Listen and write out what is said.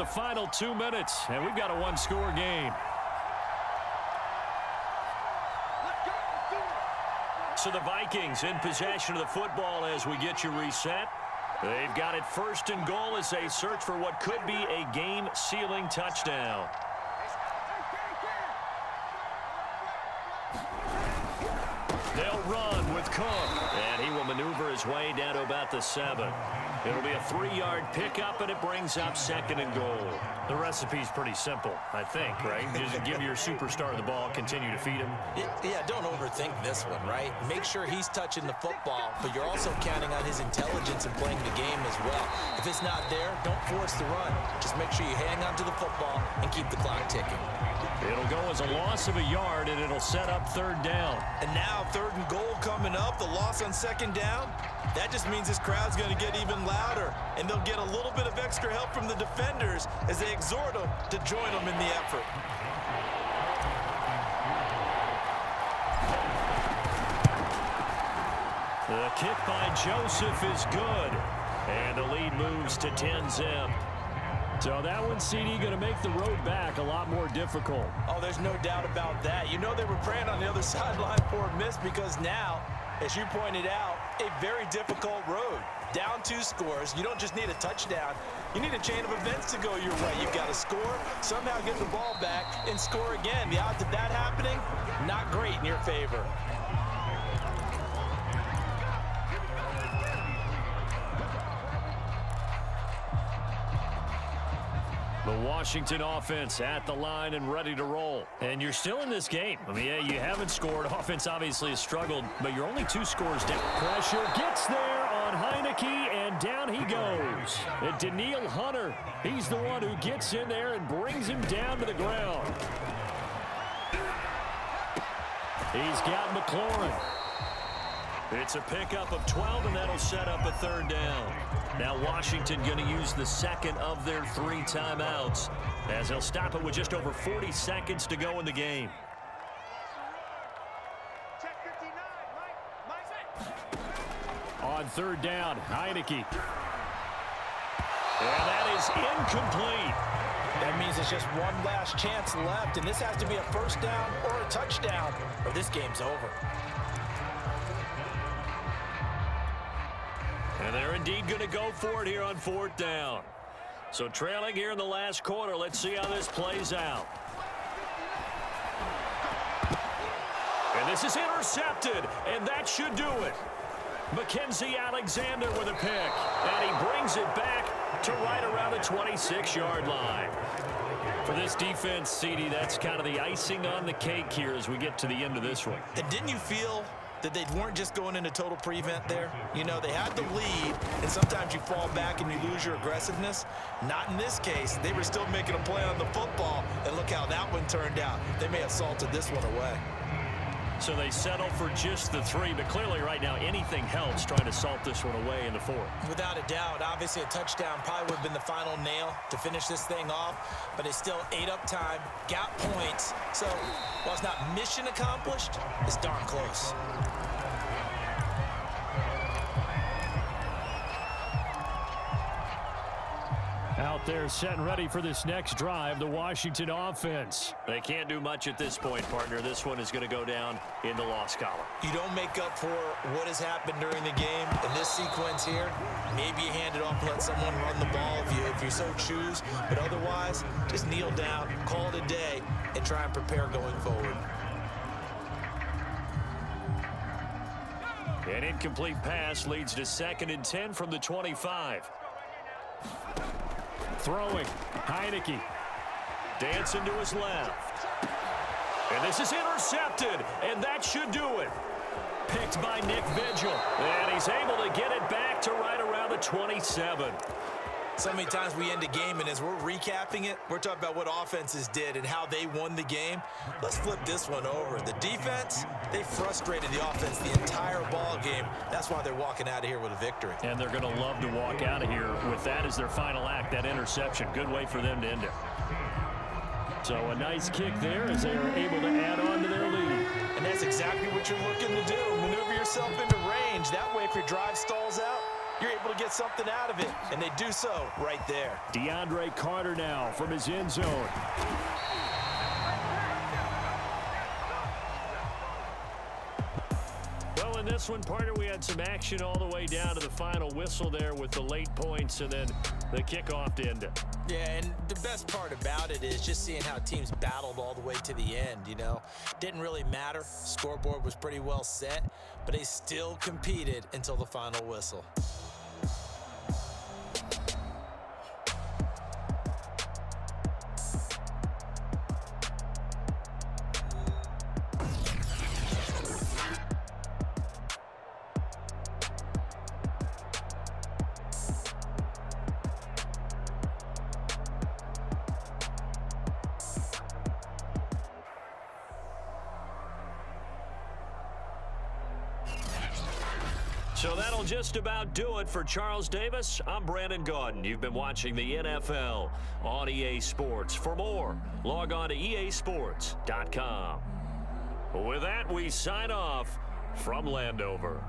the final 2 minutes, and we've got a one-score game. So the Vikings in possession of the football as we get you reset. They've got it first and goal as they search for what could be a game-sealing touchdown. They'll run with Cook, and he will maneuver his way down to about the 7. It'll be a 3-yard pickup, and it brings up second and goal. The recipe's pretty simple, I think, right? Just give your superstar the ball, continue to feed him. Yeah, don't overthink this one, right? Make sure he's touching the football, but you're also counting on his intelligence and playing the game as well. If it's not there, don't force the run. Just make sure you hang on to the football and keep the clock ticking. It'll go as a loss of a yard, and it'll set up third down. And now third and goal coming up, the loss on second down. That just means this crowd's going to get even louder, and they'll get a little bit of extra help from the defenders as they exhort them to join them in the effort. The kick by Joseph is good, and the lead moves to 10-zip. So that one, CD, going to make the road back a lot more difficult. Oh, there's no doubt about that. You know they were praying on the other sideline for a miss because now, as you pointed out, a very difficult road. Down 2 scores. You don't just need a touchdown. You need a chain of events to go your way. You've got to score, somehow get the ball back, and score again. The odds of that happening, not great in your favor. The Washington offense at the line and ready to roll. And you're still in this game. I mean, yeah, you haven't scored. Offense obviously has struggled, but you're only 2 scores down. Pressure gets there on Heineke, and down he goes. And Daniil Hunter, he's the one who gets in there and brings him down to the ground. He's got McLaurin. It's a pickup of 12, and that'll set up a third down. Now Washington going to use the second of their 3 timeouts as they'll stop it with just over 40 seconds to go in the game. On third down, Heineke. And that is incomplete. That means it's just one last chance left, and this has to be a first down or a touchdown, or this game's over. And they're indeed going to go for it here on 4th down. So trailing here in the last quarter, let's see how this plays out. And this is intercepted, and that should do it. Mackenzie Alexander with a pick, and he brings it back to right around the 26-yard line. For this defense, CD, that's kind of the icing on the cake here as we get to the end of this one. And didn't you feel that they weren't just going into total prevent there? You know, they had the lead, and sometimes you fall back and you lose your aggressiveness. Not in this case. They were still making a play on the football, and look how that one turned out. They may have salted this one away. So they settle for just the 3, but clearly right now anything helps trying to salt this one away in the 4th. Without a doubt, obviously a touchdown probably would have been the final nail to finish this thing off, but it's still ate up time, got points. So while it's not mission accomplished, it's darn close. Out there set and ready for this next drive, the Washington offense. They can't do much at this point, partner. This one is going to go down in the loss column. You don't make up for what has happened during the game in this sequence here. Maybe you hand it off and let someone run the ball if you so choose. But otherwise, just kneel down, call it a day, and try and prepare going forward. An incomplete pass leads to 2nd and 10 from the 25. Throwing, Heineke. Dancing to his left. And this is intercepted, and that should do it. Picked by Nick Vigil, and he's able to get it back to right around the 27. So many times we end a game, and as we're recapping it, we're talking about what offenses did and how they won the game. Let's flip this one over. The defense, they frustrated the offense the entire ball game. That's why they're walking out of here with a victory. And they're going to love to walk out of here with that as their final act, that interception. Good way for them to end it. So a nice kick there as they are able to add on to their lead. And that's exactly what you're looking to do. Maneuver yourself into range. That way, if your drive stalls out, you're able to get something out of it, and they do so right there. DeAndre Carter now from his end zone. Well, in this one, partner, we had some action all the way down to the final whistle there with the late points and then the kickoff to end it. Yeah, and the best part about it is just seeing how teams battled all the way to the end, you know. Didn't really matter. Scoreboard was pretty well set, but they still competed until the final whistle. So that'll just about do it for Charles Davis. I'm Brandon Gaudin. You've been watching the NFL on EA Sports. For more, log on to easports.com. With that, we sign off from Landover.